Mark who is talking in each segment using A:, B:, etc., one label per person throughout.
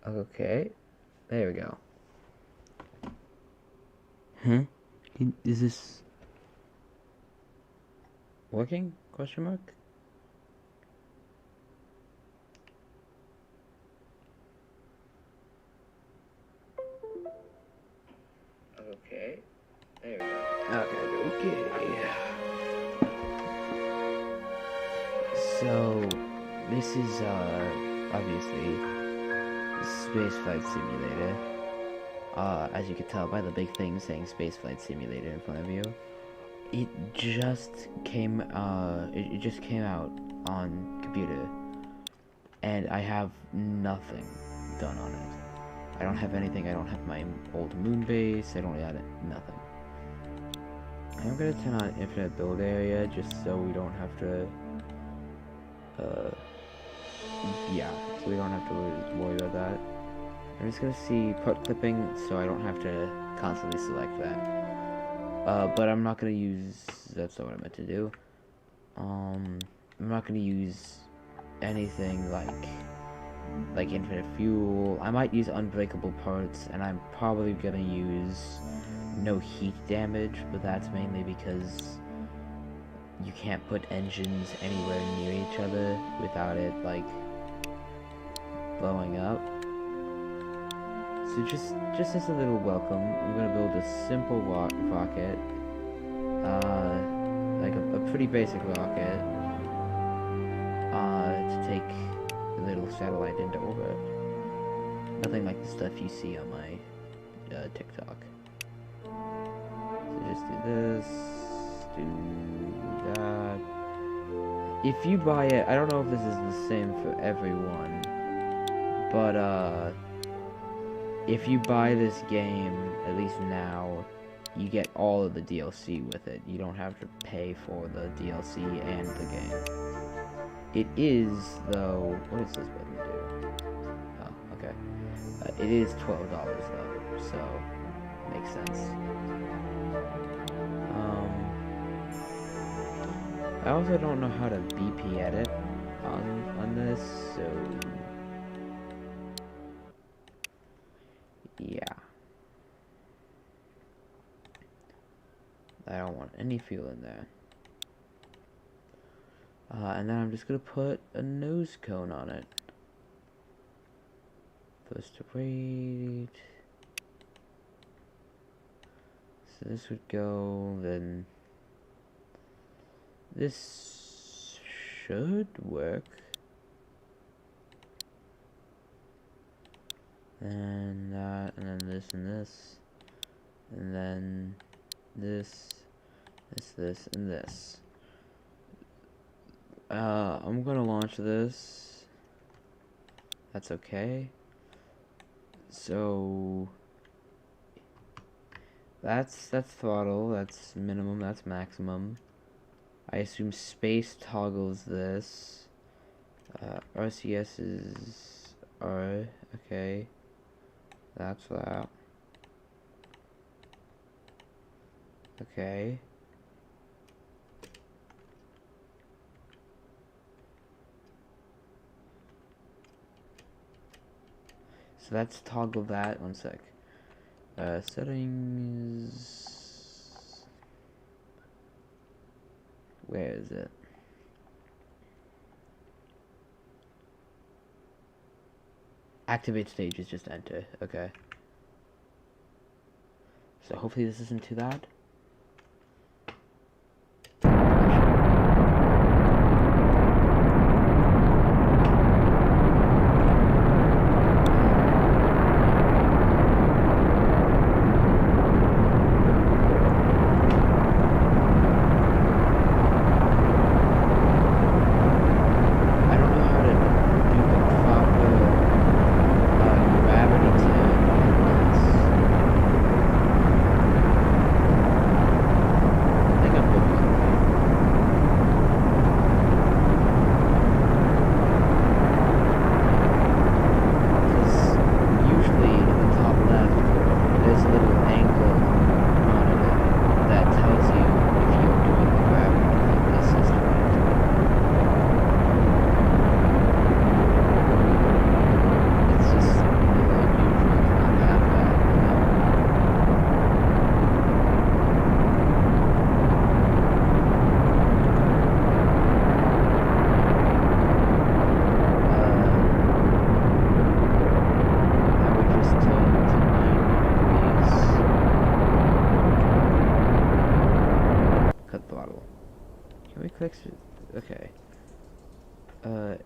A: Okay, there we go. Huh? Is this working? Question mark? Okay, there we go. Okay. So, this is, obviously, Spaceflight Simulator. As you can tell by the big thing saying Spaceflight Simulator in front of you. It just came out on computer, and I have nothing done on it. I don't have anything. I don't have my old moon base. I don't have nothing. I'm gonna turn on infinite build area just so we don't have to, yeah, so we don't have to worry about that. I'm just gonna see part clipping so I don't have to constantly select that. But I'm not gonna use, that's not what I meant to do. I'm not gonna use anything like infinite fuel. I might use unbreakable parts, and I'm probably gonna use no heat damage, but that's mainly because you can't put engines anywhere near each other without it, like, blowing up. So just as a little welcome, I'm gonna build a simple rocket, like a pretty basic rocket, to take the little satellite into orbit. Nothing like the stuff you see on my TikTok. So just do this, do that. If you buy it, I don't know if this is the same for everyone, but if you buy this game, at least now, you get all of the DLC with it. You don't have to pay for the DLC and the game. It is, though, what does this button do? Oh, okay. It is $12 though, so makes sense. I also don't know how to BP edit on this, so yeah. I don't want any fuel in there. And then I'm just gonna put a nose cone on it. First rate. So this would go, then this should work. And that, and then this and this. And then this, and this. I'm gonna launch this. That's okay. So that's throttle, that's minimum, that's maximum. I assume space toggles this. RCS is R, okay. That's that. Okay. So let's toggle that. One sec. Settings. Where is it? Activate stages, just enter. Okay. So hopefully this isn't too loud.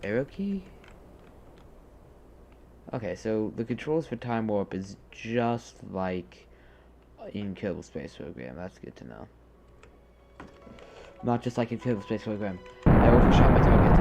A: arrow key? Okay, so the controls for Time Warp is just like in Kerbal Space Program. That's good to know. Not just like in Kerbal Space Program. I overshot my target.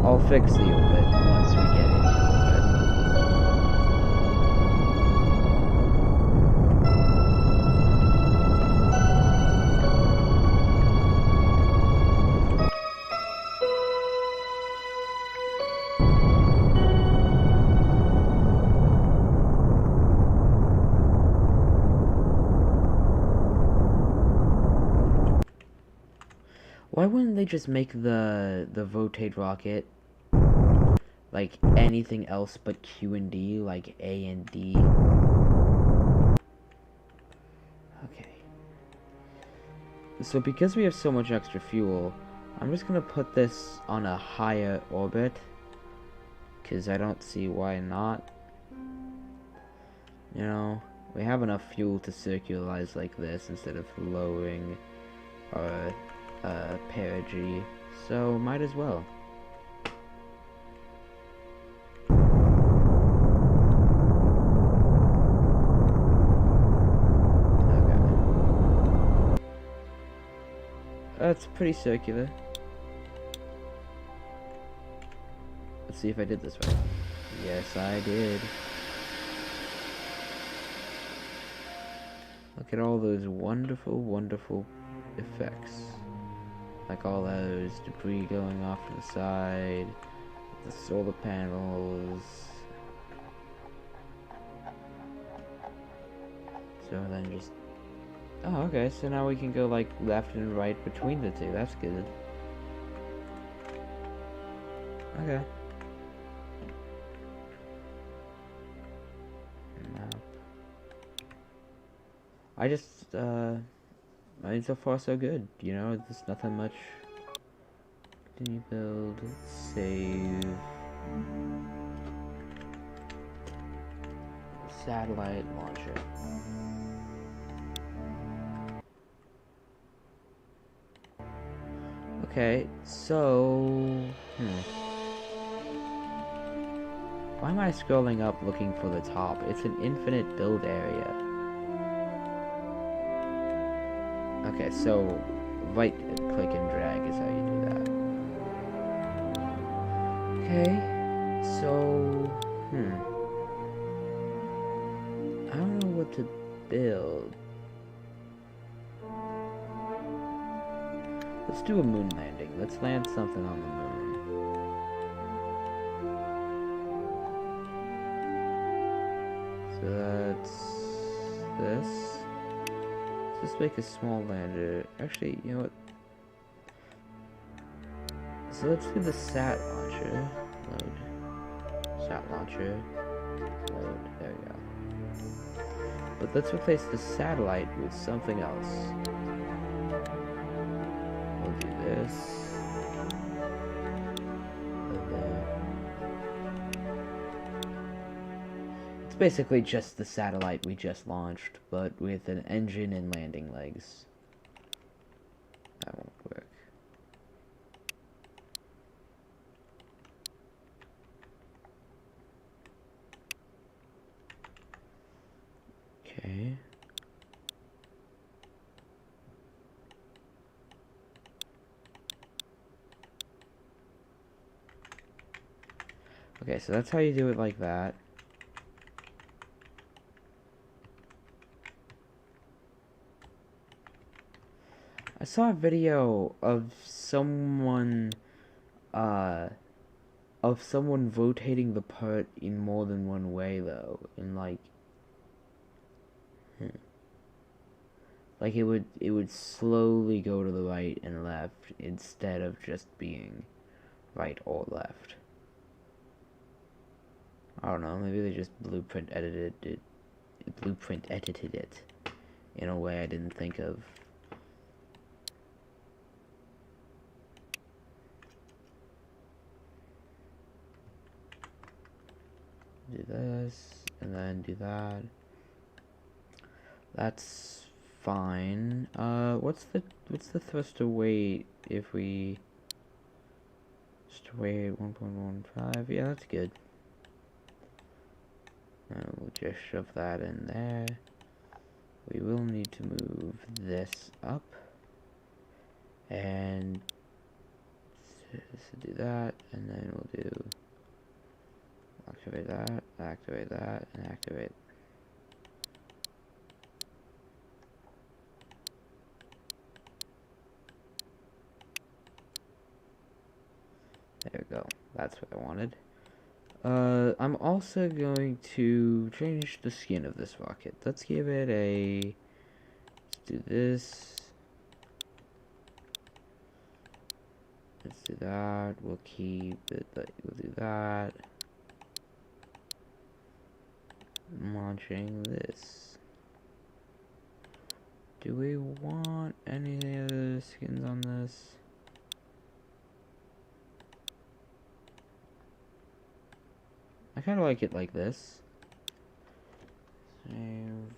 A: I'll fix the orbit once we get into orbit. Why wouldn't they just make the Votate rocket like anything else but Q and D, like A and D? Okay. So because we have so much extra fuel, I'm just gonna put this on a higher orbit, because I don't see why not. You know, we have enough fuel to circularize like this instead of lowering our perigee, so might as well. It's pretty circular. Let's see if I did this right. Yes, I did. Look at all those wonderful, wonderful effects. Like all those debris going off to the side, the solar panels. So then just... Oh, okay, so now we can go like left and right between the two. That's good. Okay. Map. I mean, so far so good, you know, there's nothing much. Continue build, save. Satellite launcher. Okay, so... Why am I scrolling up looking for the top? It's an infinite build area. Okay, so right click and drag is how you do that. Okay, so... I don't know what to build. Let's do a moon landing. Let's land something on the moon. So that's this. Let's just make a small lander. Actually, you know what? So let's do the sat launcher. Load. Sat launcher. Load. There we go. But let's replace the satellite with something else. We'll do this. And then it's basically just the satellite we just launched, but with an engine and landing legs. That won't work. Okay. Okay, so that's how you do it like that. I saw a video of someone rotating the part in more than one way though, in like like it would slowly go to the right and left instead of just being right or left. I don't know, maybe they just blueprint edited it in a way I didn't think of. Do this, and then do that. That's fine. What's the thruster weight if we just weight 1.15? Yeah, that's good. We'll just shove that in there. We will need to move this up, and do that, and then we'll do activate that, and activate. There we go. That's what I wanted. I'm also going to change the skin of this rocket. Let's give it a... Let's do this. Let's do that. We'll keep it... We'll do that. I'm launching this. Do we want any other skins on this? I kind of like it like this. Save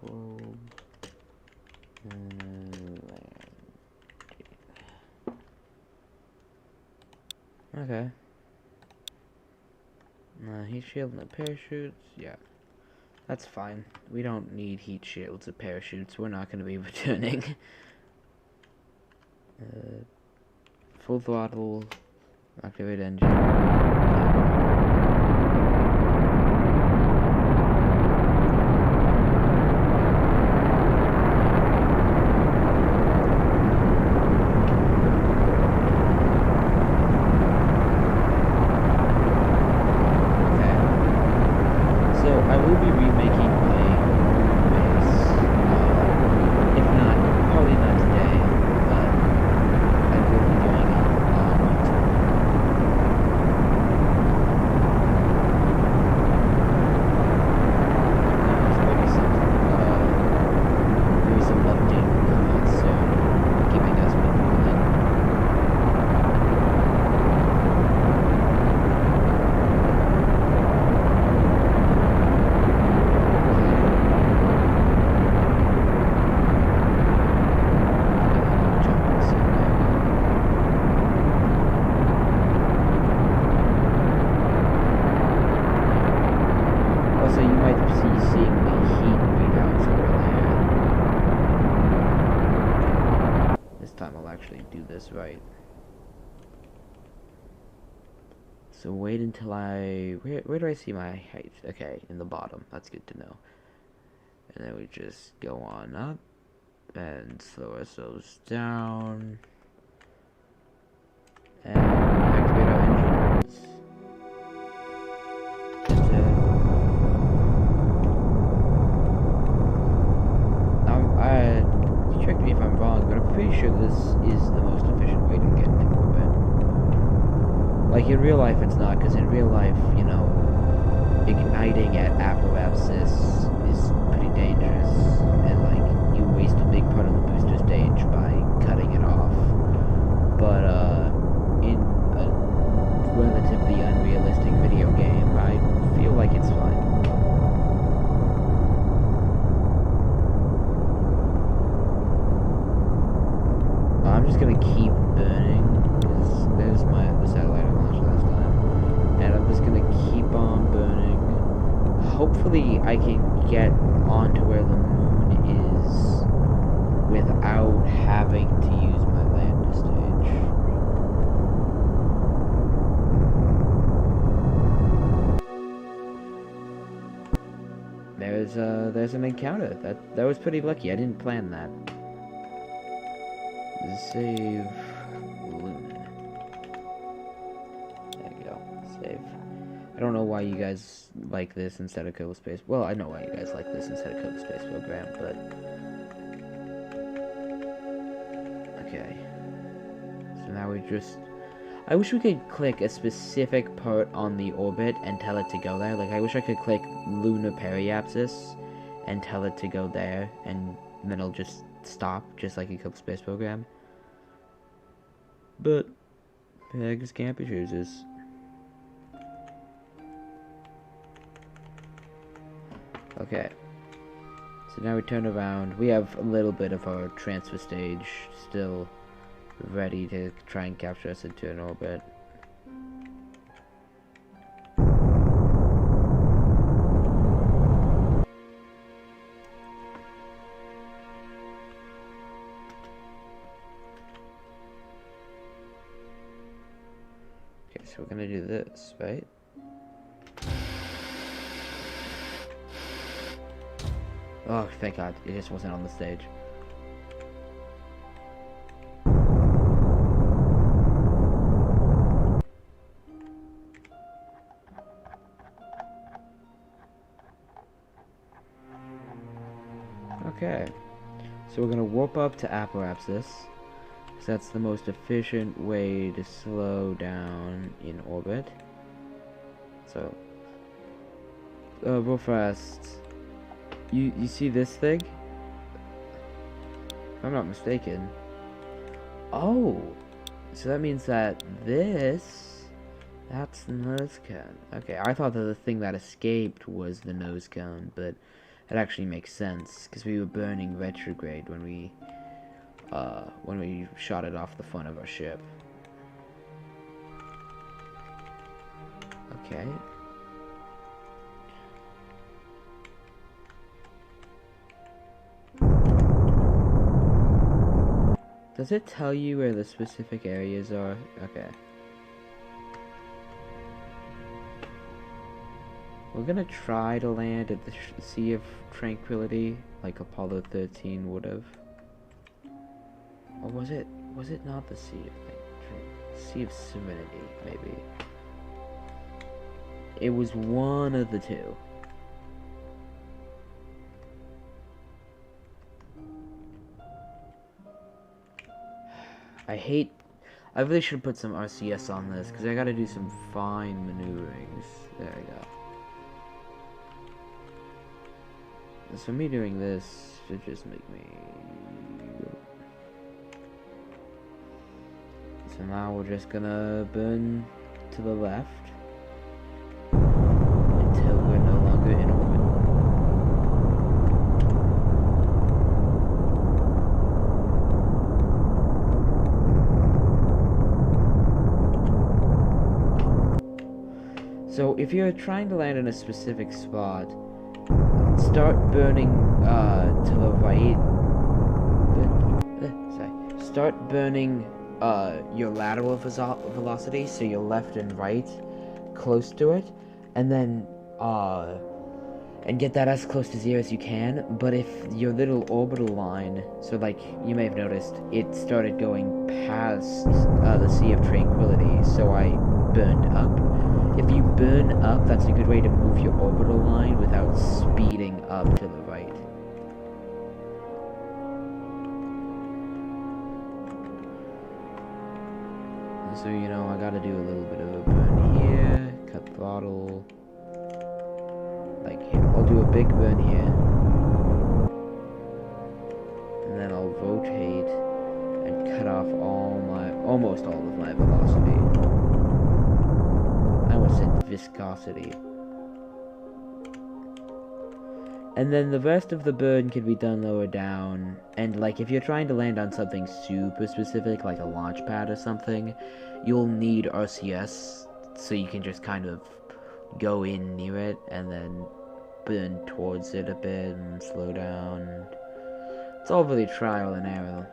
A: probe okay. Heat shield and the parachutes. Yeah, that's fine. We don't need heat shields or parachutes. We're not going to be returning. Full throttle. Activate engine. Right. So wait until where do I see my height? Okay, in the bottom. That's good to know. And then we just go on up and slow ourselves down and activate our engines. Correct me if I'm wrong, but I'm pretty sure this is the most efficient way to get into orbit. Like, in real life it's not, because in real life, you know, igniting at apoapsis is pretty dangerous, and, like, you waste a big part of the booster stage by cutting it off. But, in a relatively unrealistic video game, I feel like it's fine. I'm just gonna keep burning, because there's the satellite I launched last time, and I'm just gonna keep on burning. Hopefully I can get onto where the moon is without having to use my lander stage. There's an encounter. That was pretty lucky. I didn't plan that. Save Lumen. There you go. Save. I don't know why you guys like this instead of Kerbal Space. Well, I know why you guys like this instead of Kerbal Space Program, but okay. So now we just. I wish we could click a specific part on the orbit and tell it to go there. Like, I wish I could click lunar periapsis and tell it to go there, and then it'll just stop, just like a Kerbal Space Program. But beggars can't be choosers. Okay. So now we turn around. We have a little bit of our transfer stage still ready to try and capture us into an orbit. Okay, so we're gonna do this, right? Oh, thank God, it just wasn't on the stage. Okay, so we're gonna warp up to Apoapsis, because that's the most efficient way to slow down in orbit. So, real fast. You see this thing? If I'm not mistaken. Oh! So that means that that's the nose cone. Okay, I thought that the thing that escaped was the nose cone, but it actually makes sense, because we were burning retrograde when we shot it off the front of our ship. Okay. Does it tell you where the specific areas are? Okay. We're gonna try to land at the Sea of Tranquility, like Apollo 13 would have. Or was it not the Sea of Sea of Serenity, maybe? It was one of the two. I really should put some RCS on this, because I gotta do some fine maneuverings. There we go. So me doing this should just make me... So now we're just gonna burn to the left until we're no longer in orbit. So if you're trying to land in a specific spot, start burning to the right. Start burning your lateral velocity, so your left and right, close to it, and then and get that as close to 0 as you can. But if your little orbital line, so like you may have noticed, it started going past the Sea of Tranquility, so I burned up. If you burn up, that's a good way to move your orbital line without speeding up to the right. So, you know, I gotta do a little bit of a burn here, cut throttle. Like, here, I'll do a big burn here. And then I'll rotate and cut off almost all of my velocity. I almost said viscosity. And then the rest of the burn can be done lower down. And like if you're trying to land on something super specific, like a launch pad or something, you'll need RCS, so you can just kind of go in near it and then burn towards it a bit and slow down. It's all really trial and error.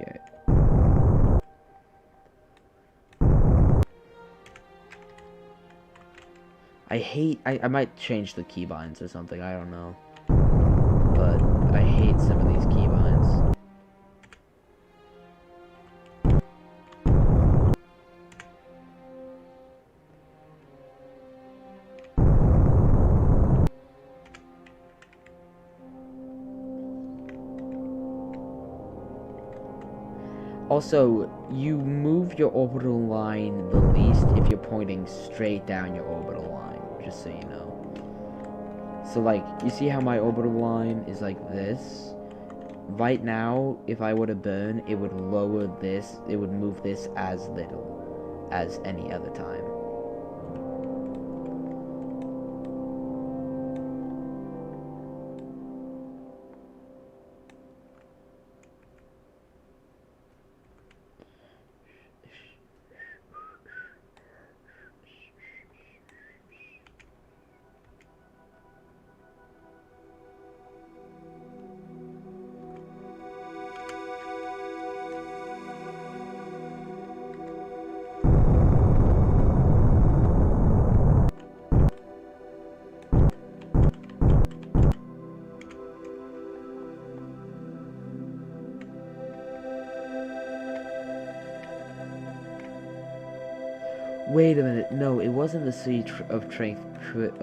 A: Okay. I might change the keybinds or something, I don't know. But I hate some of these keybinds. Also, you move your orbital line the least if you're pointing straight down your orbital line, just so you know. So, like, you see how my orbital line is like this? Right now, if I were to burn, it would lower this, it would move this as little as any other time. Wait a minute, no, it wasn't the Sea of Tranquility,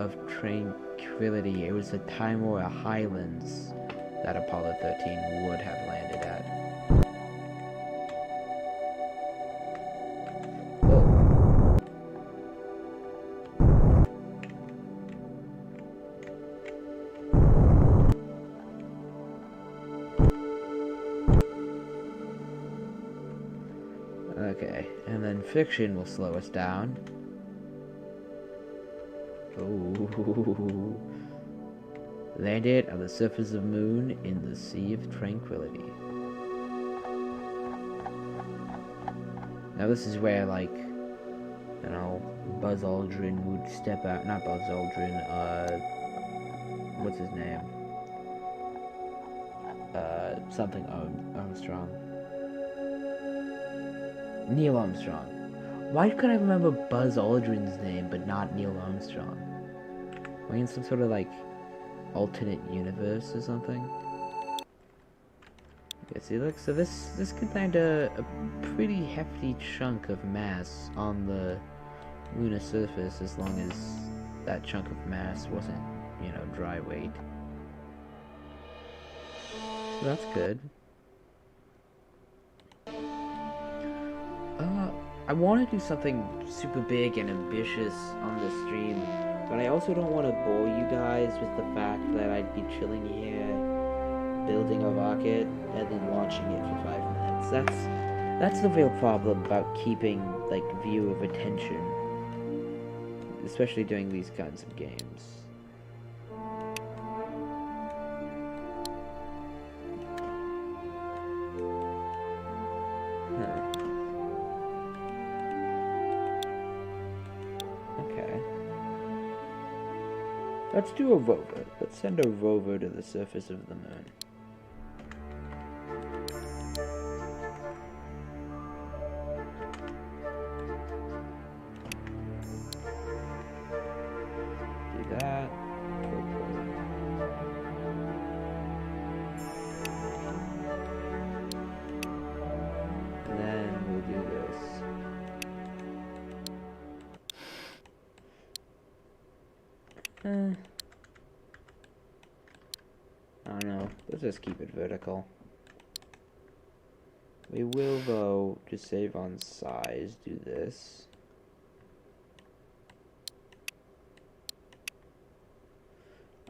A: it was the Timor Highlands that Apollo 13 would have landed at. Oh. Okay, and then fiction will slow us down. Ooh. Landed on the surface of Moon in the Sea of Tranquility. Now this is where, like, you know, Buzz Aldrin would step out. Not Buzz Aldrin, what's his name? Something Armstrong. Neil Armstrong. Why could I remember Buzz Aldrin's name, but not Neil Armstrong? Am I in some sort of, like, alternate universe or something? Okay, see, look, so this could land a pretty hefty chunk of mass on the lunar surface, as long as that chunk of mass wasn't, you know, dry weight. So that's good. I want to do something super big and ambitious on this stream, but I also don't want to bore you guys with the fact that I'd be chilling here, building a rocket, and then launching it for 5 minutes. That's the real problem about keeping, like, viewer retention, especially during these kinds of games. Let's do a rover. Let's send a rover to the surface of the moon. Do that. And then we'll do this. I don't know. Let's just keep it vertical. We will, though, to save on size, do this.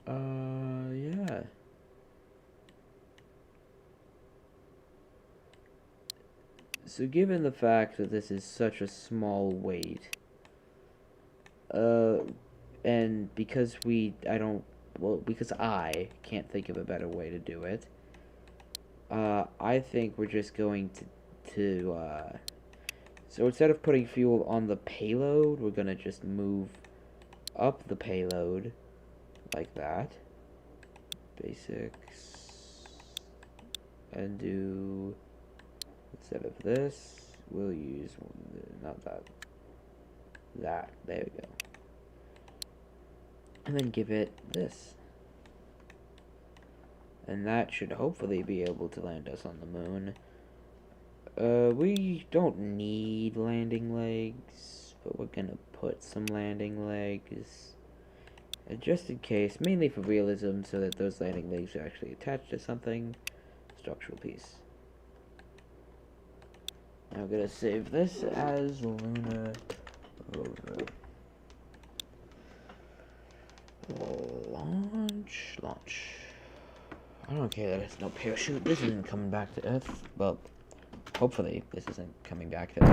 A: Yeah. So given the fact that this is such a small weight, and because because I can't think of a better way to do it, I think we're just going so instead of putting fuel on the payload, we're gonna just move up the payload, like that. Basics. And do, instead of this, we'll use, not that, there we go. And then give it this. And that should hopefully be able to land us on the moon. We don't need landing legs, but we're gonna put some landing legs. Just in case, mainly for realism, so that those landing legs are actually attached to something. Structural piece. Now I'm gonna save this as Lunar Rover. Launch. I don't care that it's no parachute. This isn't coming back to Earth. Well, hopefully this isn't coming back to Earth.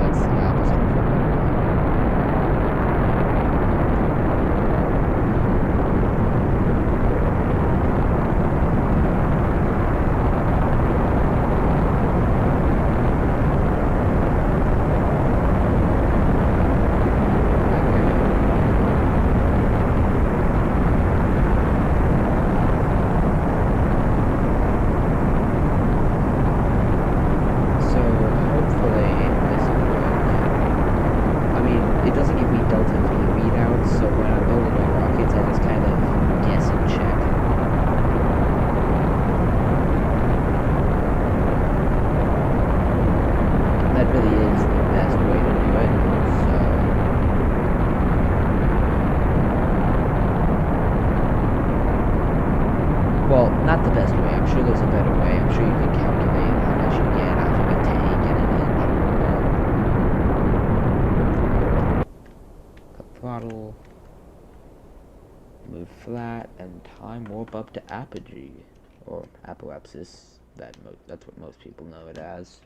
A: That's the opposite of what we want. Not the best way. I'm sure there's a better way. I'm sure you can calculate how much you get out of a tank and an engine. Cut throttle. Move flat and time warp up to apogee. Or apoapsis. That's what most people know it as.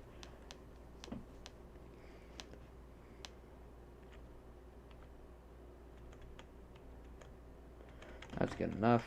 A: That's good enough.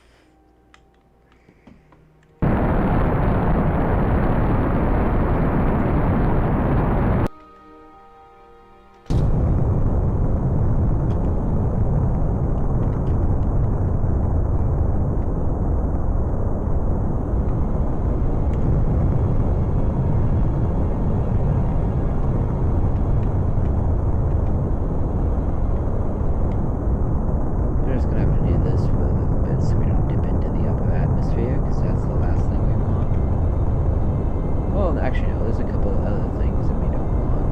A: Actually, no, there's a couple of other things that we don't want,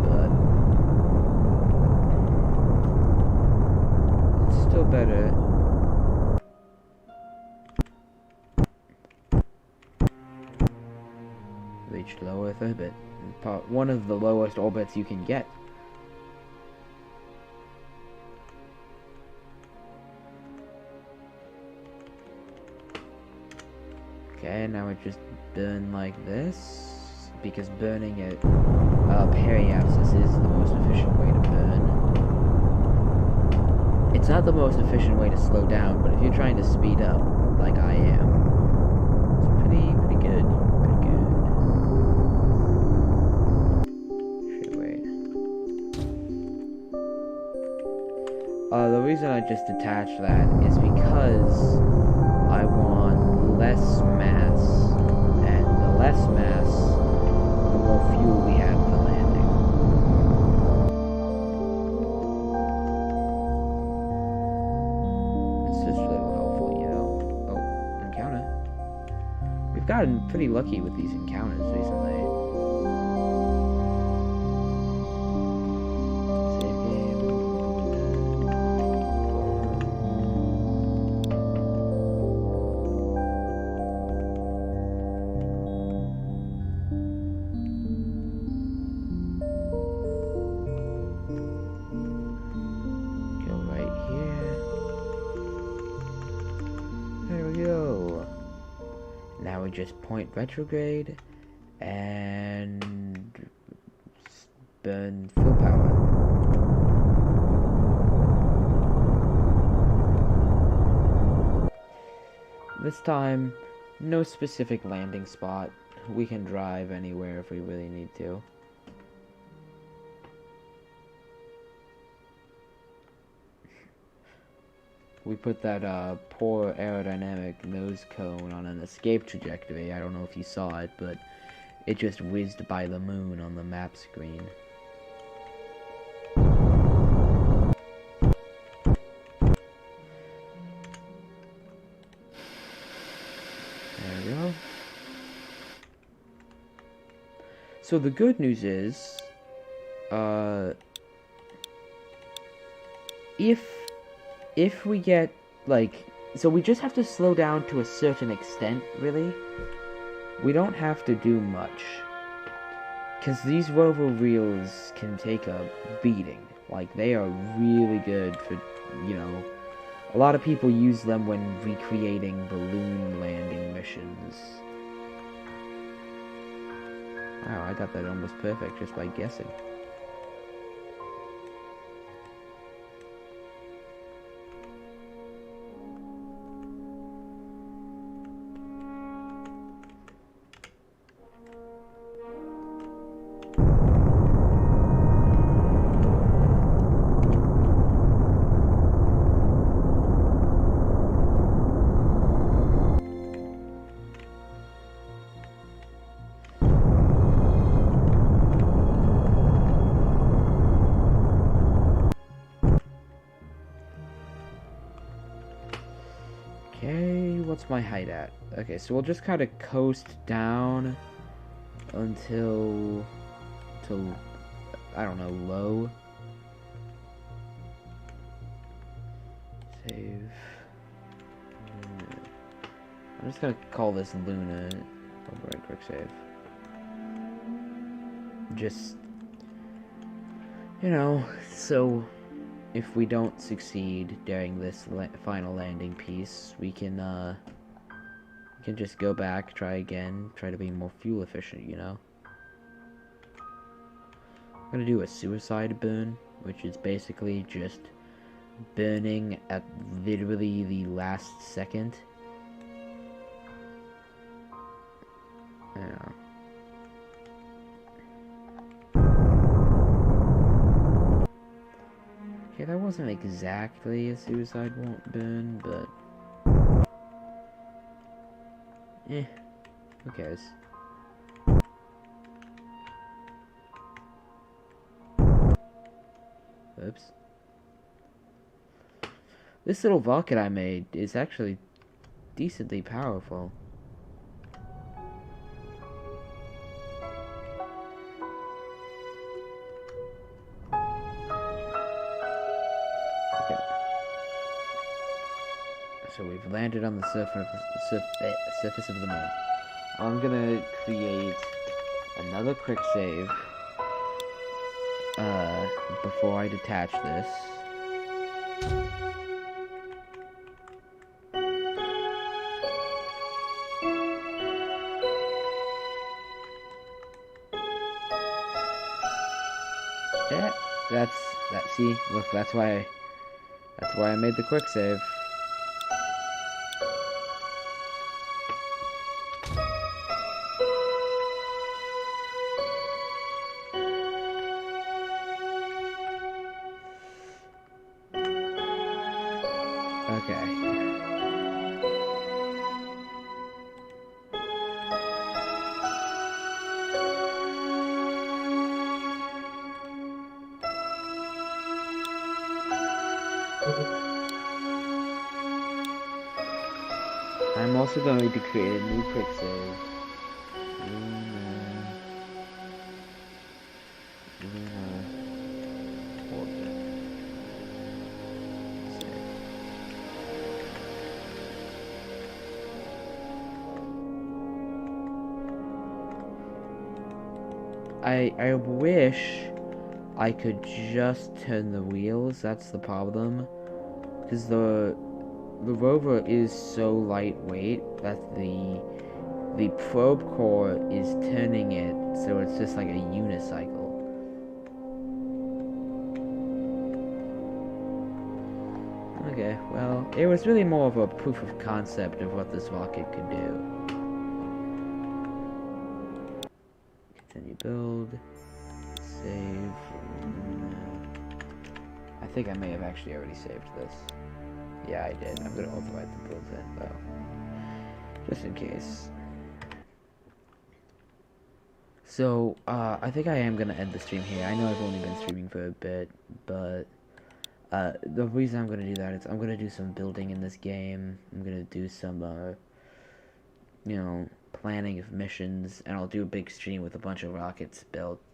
A: but it's still better. Reach low Earth orbit. One of the lowest orbits you can get. Okay, now it just burn like this, because burning at periapsis is the most efficient way to burn. It's not the most efficient way to slow down, but if you're trying to speed up, like I am, it's pretty good. Pretty good. Shit, wait. The reason I just detached that is because I want less mass, and the less mass, the more fuel we have for landing. It's just really helpful, you know. Oh, encounter. We've gotten pretty lucky with these encounters recently. Now we just point retrograde and burn full power. This time, no specific landing spot. We can drive anywhere if we really need to. We put that poor aerodynamic nose cone on an escape trajectory. I don't know if you saw it, but it just whizzed by the moon on the map screen. There we go. So the good news is, if we get, like, So we just have to slow down to a certain extent, really. We don't have to do much. Because these rover reels can take a beating. Like, they are really good for, you know... A lot of people use them when recreating balloon landing missions. Wow, I got that almost perfect just by guessing. Okay, what's my height at? Okay, so we'll just kind of coast down until I don't know, low. Save. I'm just gonna call this Luna. Oh, right, quick save. Just, you know, so if we don't succeed during this final landing piece, we can just go back, try again, try to be more fuel efficient, you know? I'm gonna do a suicide burn, which is basically just burning at literally the last second. Yeah. Okay, that wasn't exactly a suicide burn, but... who cares? Oops. This little rocket I made is actually decently powerful. Okay. So we've landed on the surface of the moon. I'm gonna create another quick save before I detach this. Yeah, see, look, that's why I made the quick save. Okay. I'm also going to create a new quick save. Luna orbit. I wish I could just turn the wheels. That's the problem, because the rover is so lightweight that the probe core is turning it, so it's just like a unicycle. Okay, well, it was really more of a proof of concept of what this rocket could do. Continue build. Save. I think I may have actually already saved this. Yeah, I did. I'm gonna override the build then, though. Just in case. So, I think I am gonna end the stream here. I know I've only been streaming for a bit, but the reason I'm gonna do that is I'm gonna do some building in this game. I'm gonna do some, you know, planning of missions, and I'll do a big stream with a bunch of rockets built.